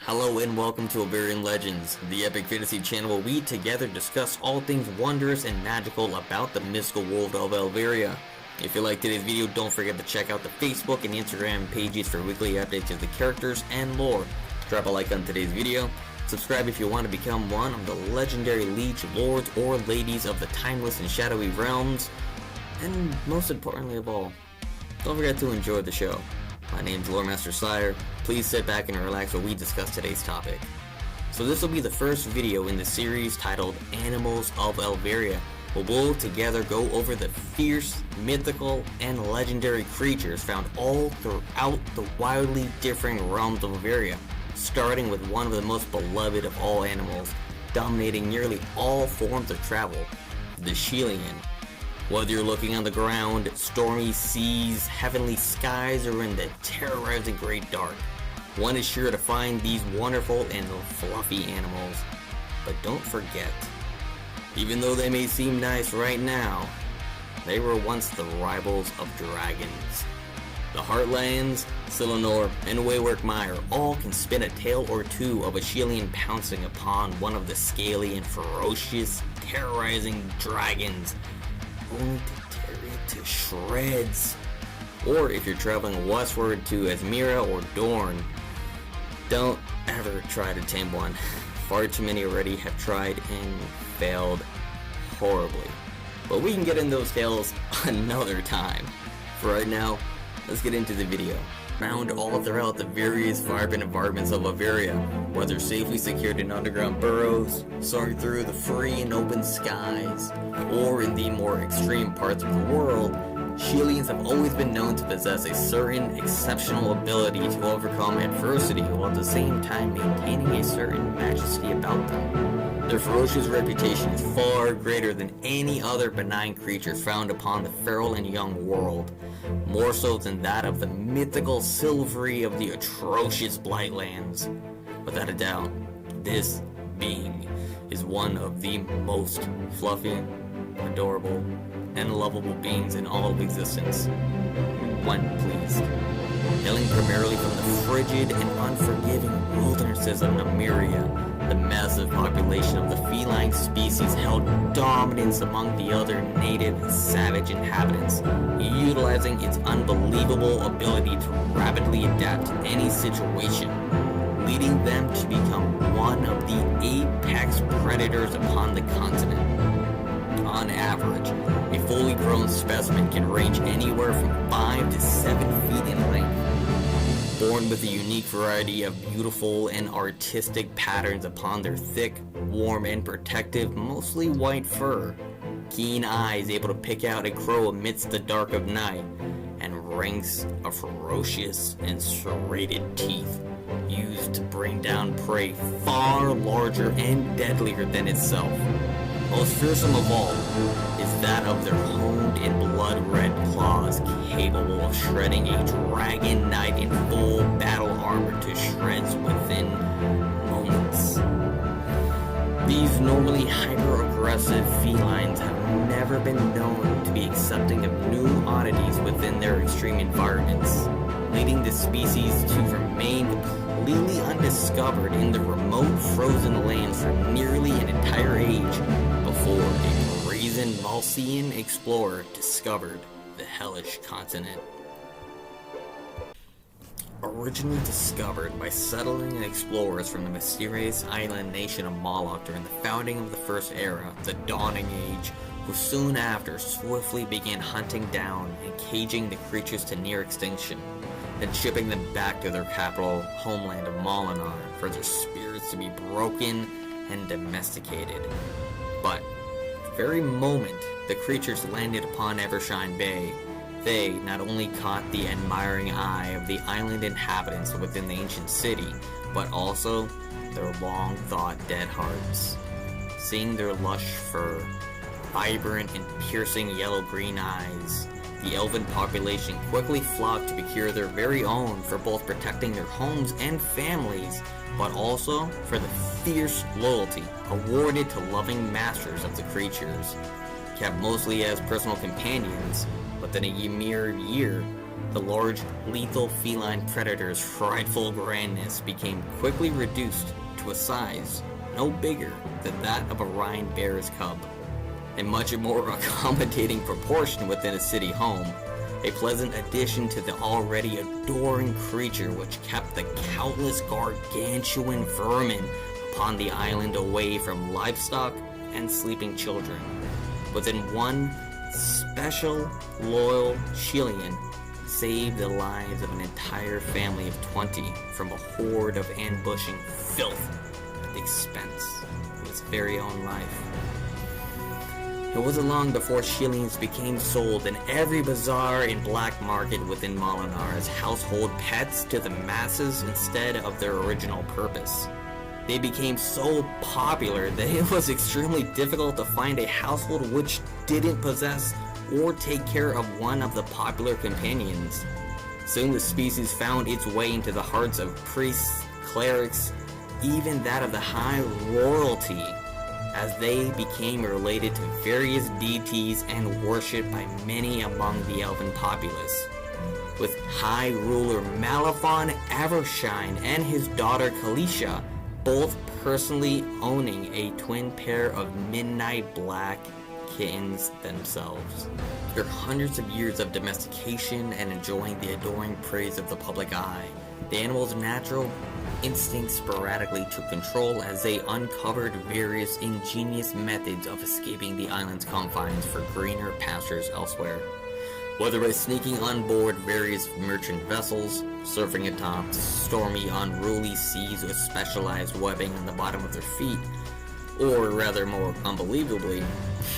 Hello and welcome to Alverian Legends, the epic fantasy channel where we together discuss all things wondrous and magical about the mystical world of Alveria. If you like today's video, don't forget to check out the Facebook and Instagram pages for weekly updates of the characters and lore. Drop a like on today's video, subscribe if you want to become one of the legendary liege lords or ladies of the timeless and shadowy realms, and most importantly of all, don't forget to enjoy the show. My name's Lore Master Sire. Please sit back and relax while we discuss today's topic. So this will be the first video in the series titled Animals of Alveria, where we'll together go over the fierce, mythical, and legendary creatures found all throughout the wildly differing realms of Alveria, starting with one of the most beloved of all animals, dominating nearly all forms of travel, the Shelian. Whether you're looking on the ground, stormy seas, heavenly skies, or in the terrorizing Great Dhark, one is sure to find these wonderful and fluffy animals. But don't forget, even though they may seem nice right now, they were once the rivals of dragons. The Heartlands, Selenor, and Wayward Mire all can spin a tale or two of a Shelian pouncing upon one of the scaly and ferocious, terrorizing dragons, only to tear it to shreds. Or if you're traveling westward to Asmira or Dorne, don't ever try to tame one. Far too many already have tried and failed horribly. But we can get in those tales another time. For right now, let's get into the video. Found all throughout the various vibrant environments of Alveria, whether safely secured in underground burrows, soaring through the free and open skies, or in the more extreme parts of the world, Shelians have always been known to possess a certain exceptional ability to overcome adversity while at the same time maintaining a certain majesty about them. Their ferocious reputation is far greater than any other benign creature found upon the feral and young world, more so than that of the mythical silvery of the atrocious Blightlands. Without a doubt, this being is one of the most fluffy, adorable, and lovable beings in all of existence, when pleased. Hailing primarily from the frigid and unforgiving wildernesses of Nymeria, the massive population of the feline species held dominance among the other native savage inhabitants, utilizing its unbelievable ability to rapidly adapt to any situation, leading them to become one of the apex predators upon the continent. On average, a fully grown specimen can range anywhere from 5 to 7 feet in length. Born with a unique variety of beautiful and artistic patterns upon their thick, warm, and protective, mostly white fur, keen eyes able to pick out a crow amidst the dark of night, and ranks of ferocious and serrated teeth used to bring down prey far larger and deadlier than itself. Most fearsome of all is that of their honed and blood-red claws, capable of shredding a dragon knight in full battle armor to shreds within moments. These normally hyper-aggressive felines have never been known to be accepting of new oddities within their extreme environments, leading the species to remain completely undiscovered in the remote frozen lands for nearly an entire age before a brazen Malcian explorer discovered the hellish continent. Originally discovered by settling explorers from the mysterious island nation of Moloch during the founding of the First Era, the Dawning Age, who soon after swiftly began hunting down and caging the creatures to near extinction, then shipping them back to their capital homeland of Molinar for their spirits to be broken and domesticated. But the very moment the creatures landed upon Evershine Bay, they not only caught the admiring eye of the island inhabitants within the ancient city, but also their long-thought dead hearts. Seeing their lush fur, vibrant and piercing yellow-green eyes, the elven population quickly flocked to procure their very own for both protecting their homes and families, but also for the fierce loyalty awarded to loving masters of the creatures. Kept mostly as personal companions, within a mere year, The large, lethal feline predator's frightful grandness became quickly reduced to a size no bigger than that of a Rhine bear's cub, a much more accommodating proportion within a city home, a pleasant addition to the already adoring creature which kept the countless gargantuan vermin upon the island away from livestock and sleeping children. Within one special, loyal Shelian saved the lives of an entire family of 20 from a horde of ambushing filth at the expense of his very own life. It wasn't long before Shelians became sold in every bazaar and black market within Molinar as household pets to the masses instead of their original purpose. They became so popular that it was extremely difficult to find a household which didn't possess or take care of one of the popular companions. Soon the species found its way into the hearts of priests, clerics, even that of the high royalty, as they became related to various deities and worshipped by many among the elven populace, with High Ruler Malifon Evershine and his daughter Kalisha both personally owning a twin pair of midnight black kittens themselves. After hundreds of years of domestication and enjoying the adoring praise of the public eye, the animal's natural instincts sporadically took control as they uncovered various ingenious methods of escaping the island's confines for greener pastures elsewhere. Whether by sneaking on board various merchant vessels, surfing atop stormy, unruly seas with specialized webbing on the bottom of their feet, or rather more unbelievably,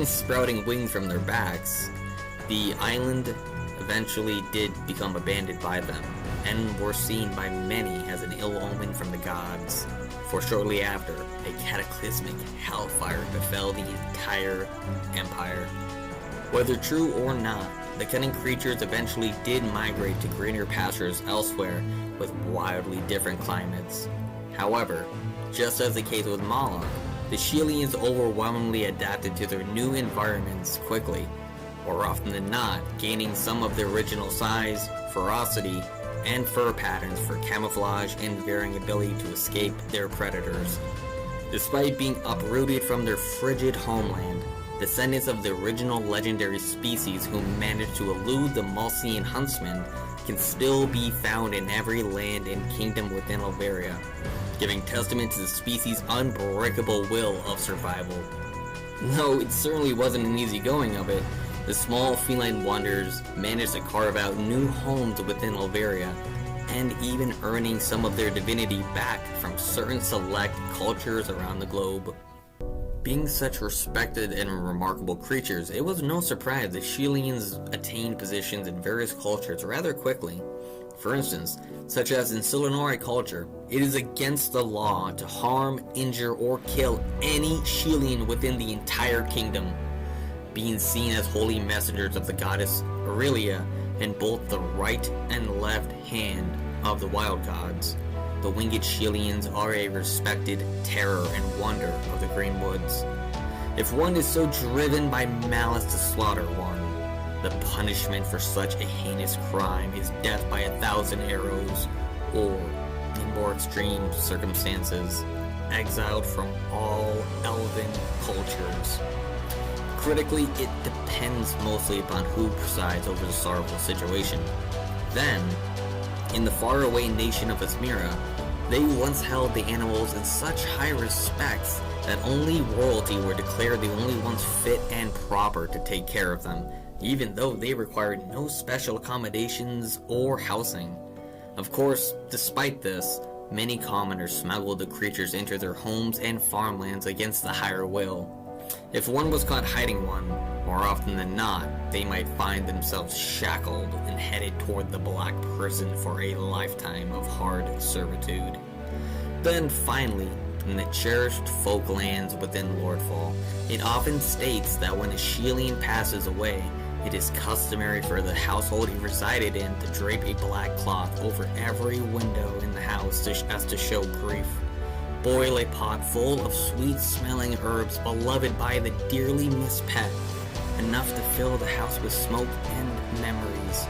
sprouting wings from their backs, the island eventually did become abandoned by them, and were seen by many as an ill omen from the gods, for shortly after, a cataclysmic hellfire befell the entire empire. Whether true or not, the cunning creatures eventually did migrate to greener pastures elsewhere with wildly different climates. However, just as the case with Malar, the Shelians overwhelmingly adapted to their new environments quickly, or often than not, gaining some of their original size, ferocity, and fur patterns for camouflage and varying ability to escape their predators. Despite being uprooted from their frigid homeland, descendants of the original legendary species who managed to elude the Malsian huntsmen can still be found in every land and kingdom within Alveria, giving testament to the species' unbreakable will of survival. Though it certainly wasn't an easy going of it, the small feline wanderers managed to carve out new homes within Alveria, and even earning some of their divinity back from certain select cultures around the globe. Being such respected and remarkable creatures, it was no surprise that Shelians attained positions in various cultures rather quickly. For instance, such as in Selenori culture, it is against the law to harm, injure, or kill any Shelian within the entire kingdom, being seen as holy messengers of the goddess Aurelia in both the right and left hand of the wild gods. The winged Shelians are a respected terror and wonder of the green woods. If one is so driven by malice to slaughter one, the punishment for such a heinous crime is death by 1,000 arrows, or, in more extreme circumstances, exiled from all elven cultures. Critically, it depends mostly upon who presides over the sorrowful situation. Then, in the faraway nation of Asmira, they once held the animals in such high respect that only royalty were declared the only ones fit and proper to take care of them, even though they required no special accommodations or housing. Of course, despite this, many commoners smuggled the creatures into their homes and farmlands against the higher will. If one was caught hiding one, more often than not, they might find themselves shackled and headed toward the Black Prison for a lifetime of hard servitude. Then finally, in the cherished folk lands within Lordfall, it often states that when a Shelian passes away, it is customary for the household he resided in to drape a black cloth over every window in the house as to show grief. Boil a pot full of sweet-smelling herbs beloved by the dearly missed pet, enough to fill the house with smoke and memories.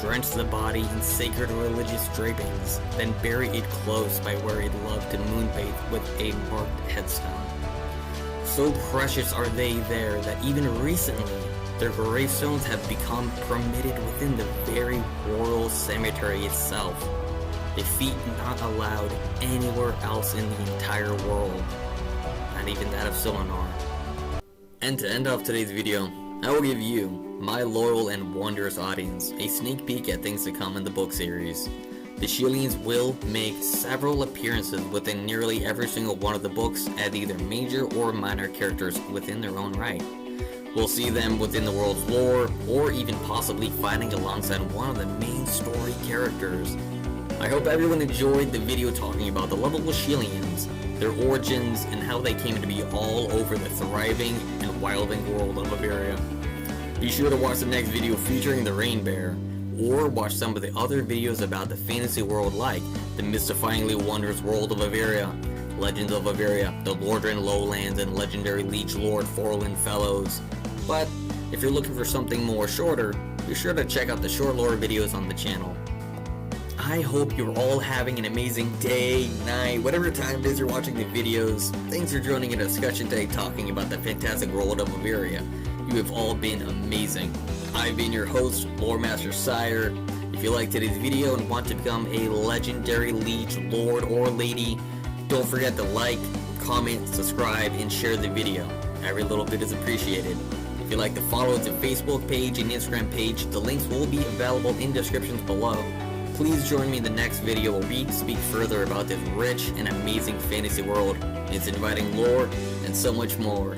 drench the body in sacred religious drapings, then bury it close by where it loved to moonbathe with a marked headstone. So precious are they there that even recently, their gravestones have become permitted within the very royal cemetery itself, a feat not allowed anywhere else in the entire world, not even that of Shelian. And to end off today's video, I will give you, my loyal and wondrous audience, a sneak peek at things to come in the book series. The Shelians will make several appearances within nearly every single one of the books as either major or minor characters within their own right. We'll see them within the world's lore, or even possibly fighting alongside one of the main story characters. I hope everyone enjoyed the video talking about the lovable Shelians, their origins, and how they came to be all over the thriving and wilding world of Alveria. Be sure to watch the next video featuring the Rain Bear, or watch some of the other videos about the fantasy world like the mystifyingly wondrous world of Alveria, Legends of Alveria, the Lordran Lowlands, and legendary Leech Lord Forlin Fellows. But if you're looking for something more shorter, be sure to check out the short lore videos on the channel. I hope you're all having an amazing day, night, whatever time it is you're watching the videos. Thanks for joining in a discussion today talking about the fantastic world of Alveria. You have all been amazing. I've been your host, Lore Master Sire. If you liked today's video and want to become a legendary Leech Lord or Lady, don't forget to like, comment, subscribe, and share the video. Every little bit is appreciated. If you'd like to follow the Facebook page and Instagram page, the links will be available in descriptions below. Please join me in the next video where we speak further about this rich and amazing fantasy world, its inviting lore, and so much more.